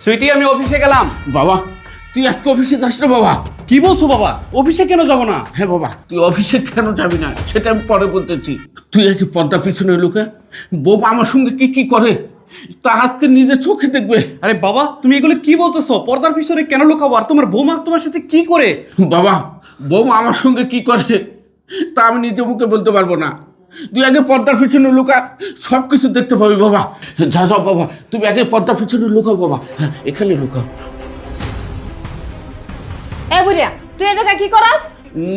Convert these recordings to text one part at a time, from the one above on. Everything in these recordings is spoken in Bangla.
সুইটি আমি অফিসে গেলাম। বাবা তুই আজকে অফিসে যাস না বাবা? কি বলছো বাবা? অফিসে কেন যাব না? হ্যাঁ বাবা, তুই অফিসে কেন যাবি না সেটা আমি পরে বলতেছি। তুই আগে পর্দা পিছনে লুকা, বৌমা আমার সঙ্গে কি কি করে তা আজকে নিজে চোখে দেখবে। আরে বাবা তুমি এগুলো কি বলতেছো? পর্দার পিছনে কেন লুকাবো? আর তোমার বৌমা তোমার সাথে কি করে? বাবা বৌমা আমার সঙ্গে কি করে তা আমি নিজে মুখে বলতে পারবো না। তুই আগে পর্দার পিছনে লুকা, সব কিছু দেখতে পাবি বাবা। যা যাও বাবা, তুমি আগে পর্দার পিছনে লুকাও বাবা। হ্যাঁ এখানে লুকাও। এ বুড়িয়া, তুই এই জায়গায় কি করাস?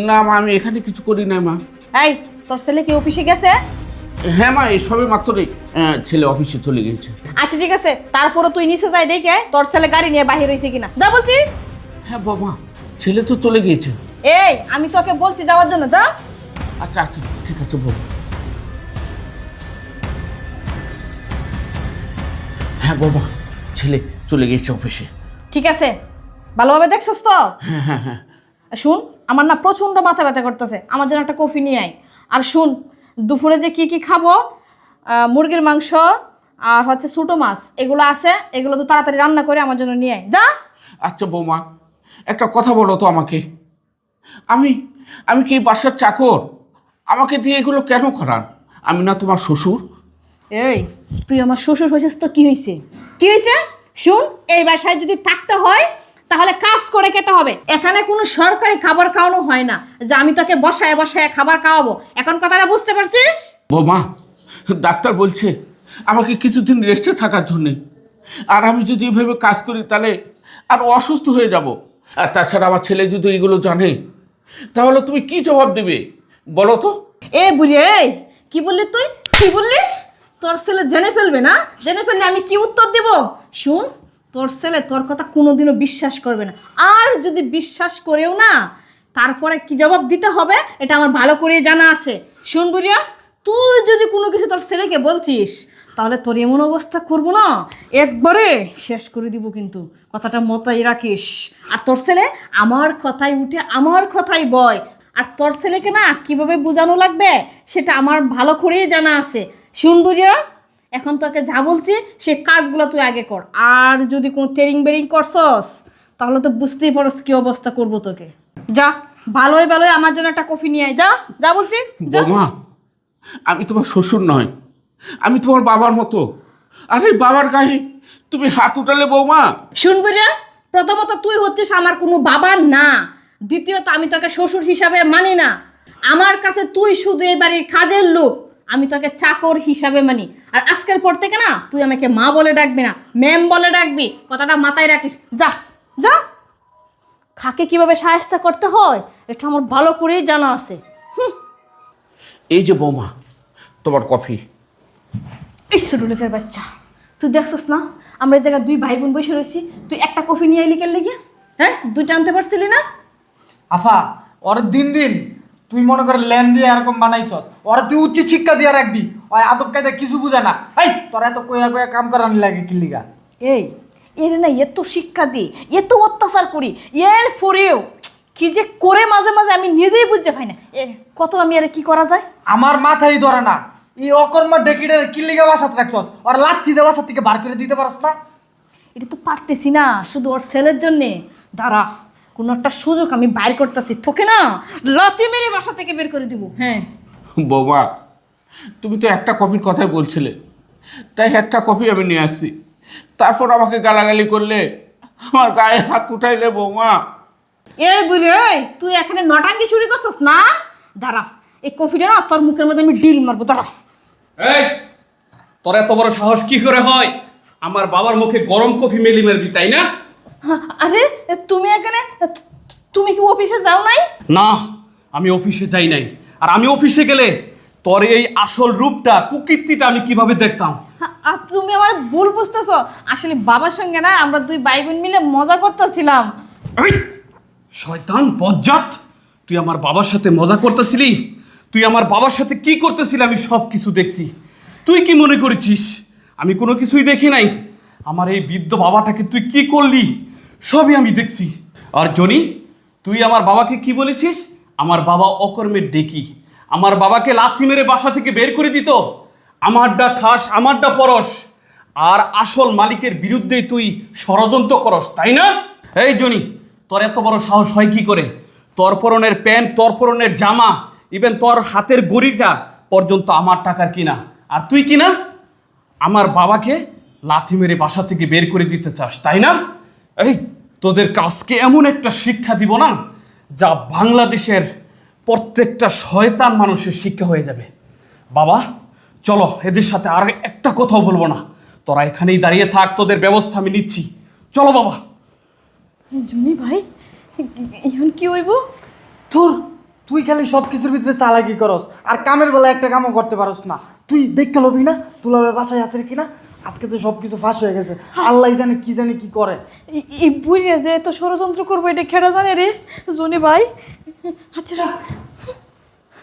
না মা, আমি এখানে কিছু করি না মা। এই, তোর ছেলে কি অফিসে গেছে? হ্যাঁ মা, এই সবে মাত্রই ছেলে অফিসে চলে গিয়েছে। আচ্ছা ঠিক আছে, তারপরে তুই নিচে যাই দেখে তোর ছেলে গাড়ি নিয়ে বাহির হয়েছে কিনা, যা বলছি। হ্যাঁ বাবা, ছেলে তো চলে গিয়েছে। এই, আমি তোকে বলছি যাওয়ার জন্য, যা। আচ্ছা আচ্ছা ঠিক আছে বাবা। হ্যাঁ বাবা, ছেলে চলে গিয়েছে অফিসে। ঠিক আছে, ভালোভাবে দেখছস তো? হ্যাঁ হ্যাঁ হ্যাঁ। শুন, আমার না প্রচন্ড মাথা ব্যথা করতেছে, আমার জন্য একটা কফি নিয়ে আয়। আর শুন, দুপুরে যে কি কি খাবো, মুরগির মাংস আর হচ্ছে ছোটো মাছ এগুলো আছে, এগুলো তো তাড়াতাড়ি রান্না করে আমার জন্য নিয়ে আয়, যা। আচ্ছা বৌমা, একটা কথা বলো তো আমাকে, আমি আমি কি বাসার চাকর? আমাকে দিয়ে এগুলো কেন করান? আমি না তোমার শ্বশুর? এই, তুই আমার শ্বশুর হয়েছিস তো কি হয়েছে? কি হয়েছে? শুন, এই বাসায় যদি থাকতে হয় তাহলে কাজ করে খেতে হবে। এখানে কোনো সরকারি খাবার খাওয়ানো হয় না যে আমি তোকে বসায় বসায় খাবার খাওয়াবো। এখন কথাটা বুঝতে পারছিস? বৌমা, ডাক্তার বলছে আমাকে কিছুদিন রেস্টে থাকার জন্যে। আর আমি যদি এভাবে কাজ করি তাহলে আর অসুস্থ হয়ে যাব। আর তাছাড়া আমার ছেলে যদি এগুলো জানে তাহলে তুমি কি জবাব দেবে বলো তো? এ বুড়ি, এই কি বললি তুই? কি বললি? তোর ছেলে জেনে ফেলবে না? জেনে ফেললে আমি কি উত্তর দেব? শুন, তোর ছেলে তোর কথা কোনোদিনও বিশ্বাস করবে না। আর যদি বিশ্বাস করেও না, তারপরে কি জবাব দিতে হবে এটা আমার ভালো করে জানা আছে। শুন বুড়িয়া, তুই যদি কোনো কিছু তোর ছেলেকে বলছিস তাহলে তোর এমন অবস্থা করবো না, একবারে শেষ করে দিব। কিন্তু কথাটা মতাই রাখিস। আর তোর ছেলে আমার কথাই উঠে আমার কথাই বয়। আর তোর ছেলেকে না কিভাবে বোঝানো লাগবে সেটা আমার ভালো করেই জানা আছে। শুন বুড়িয়া, এখন তোকে যা বলছি সে কাজগুলো তুই আগে কর। আর যদি কোনো তেরিং বেরিং করছস তাহলে তো বুঝতেই পারস কি অবস্থা করবো তোকে। যা, ভালোই ভালোই আমার জন্য একটা কফি নিয়ে আয়, যা যা বলছি, যা। বৌমা, আমি তোমার শ্বশুর নয়, আমি তোমার বাবার মতো। আরে বাবার গায়ে তুমি হাত উঠালে বৌমা। শুনবি রে, প্রথমত তুই হচ্ছিস আমার কোনো বাবা না, দ্বিতীয়ত আমি তোকে শ্বশুর হিসাবে মানি না। আমার কাছে তুই শুধু এই বাড়ির কাজের লোক, আমি তোকে চাকর হিসাবে মানি। আর আজকের পর থেকে না তুই আমাকে মা বলে ডাকবি না, ম্যাম বলে ডাকবি, কথাটা মাথায় রাখিস। যা যা, খাকে কিভাবে সাহায্য করতে হয় এটা আমার ভালো করেই জানা আছে। এই যে বৌমা, তোমার কফি। এই ছোট লোকের বাচ্চা, তুই দেখছস না আমরা এই জায়গায় দুই ভাই বোন বসে রয়েছি, তুই একটা কফি নিয়ে এলি কেন লেগে? হ্যাঁ, দুইটা আনতে পারছিলি না? আফা, ওরে দিন দিন তুই মনে করে লেন দিয়ে এরকম বানাইছস, ওরা তুই উচ্চ শিক্ষা দিয়ে রাখবি। ওই আদব কায়দা কিছু বুঝে না। এই তোরা এত কইয়া কইয়া কাম করানি লাগে কি লিগা? এই, এর না এত শিক্ষা দিই, এত অত্যাচার করি, এর পরেও কি যে করে মাঝে মাঝে আমি নিজেই বুঝতে পাই না কত আমি আর কি করা যায়। আমার মাথায় ধরে না, এই অকর্মা ডেকিডের কি লিগা বাসাত রাখছস? ওর লাথি দিয়ে বাসার থেকে বার করে দিতে পারস না? এটা তো পারতেছি না, শুধু ওর ছেলের জন্যে। দাঁড়া, কোনো একটা সুযোগ আমি বাইর করতেছি, তোকে না লাথি মেরে বাসা থেকে বের করে দিব। হ্যাঁ বৌমা, তুমি তো একটা কফির কথাই বলছিলে, তাই একটা কফি আমি নিয়ে আসছি। তারপর আমাকে গালাগালি করলে, আমার গায়ে হাত উঠাইলে বৌমা। এ বুড়ি, তুই এখানে নটাঙ্গি শুরু করছিস না? দাঁড়া, এই কফিটা না তোর মুখের মধ্যে আমি ডিল মারবো, দাঁড়া। এই, তোর এত বড় সাহস কি করে হয় আমার বাবার মুখে গরম কফি মেলি মারবি, তাই না? আরে তুমি এখানে, তুমি কি অফিসে যাও নাই? না, আমি অফিসে যাই নাই। আর আমি অফিসে গেলে তোর এই আসল রূপটা, কুকীর্তিটা আমি কিভাবে দেখতাম? আর তুমি আমার ভুল বুঝতেছো, আসলে বাবার সঙ্গে না আমরা দুই ভাই বোন মিলে মজা করতেছিলাম। এই শয়তান বজ্জাত, তুই আমার বাবার সাথে মজা করতেছিলি? তুই আমার বাবার সাথে কি করতেছিলি আমি সব কিছু দেখছি। তুই কি মনে করেছিস আমি কোনো কিছুই দেখি নাই? আমার এই বৃদ্ধ বাবাটাকে তুই কি করলি সবই আমি দেখছি। আর জনি, তুই আমার বাবাকে কি বলেছিস? আমার বাবা অকর্মের ডেকি, আমার বাবাকে লাথি মেরে বাসা থেকে বের করে দিত। আমারটা খাস, আমারটা পরশ। আর আসল মালিকের বিরুদ্ধে তুই ষড়যন্ত্র করস, তাই না? এই জনি, তোর এত বড় সাহস হয় কি করে? তোর পরনের প্যান্ট, তোর পরনের জামা, ইভেন তোর হাতের গড়িটা পর্যন্ত আমার টাকার কিনা, আর তুই কিনা আমার বাবাকে লাথি মেরে বাসা থেকে বের করে দিতে চাস, তাই না? এই তোদের কাজকে এমন একটা শিক্ষা দিব না যা বাংলাদেশের প্রত্যেকটা শয়তান মানুষের শিক্ষা হয়ে যাবে। বাবা চলো, এদের সাথে আর একটা কথাও বলবো না, তোরা এখানেই দাঁড়িয়ে থাক, তোদের ব্যবস্থা আমি নিচ্ছি। চলো বাবা। জুনি ভাই, এখন কি হইব? তোর তুই খালি সব কিছুর ভিতরে চালাকি করস, আর কামের বেলা একটা কামও করতে পারস না। তুই দেখতে লবি না তুলাবে বাসায় আছে কিনা? আজকে তো সব কিছু ফাঁস হয়ে গেছে, আল্লাহ জানে কি করে। এই বুড়িয়া যে এত ষড়যন্ত্র করবো এটা খেড়া জানে রে জুনি ভাই। আচ্ছা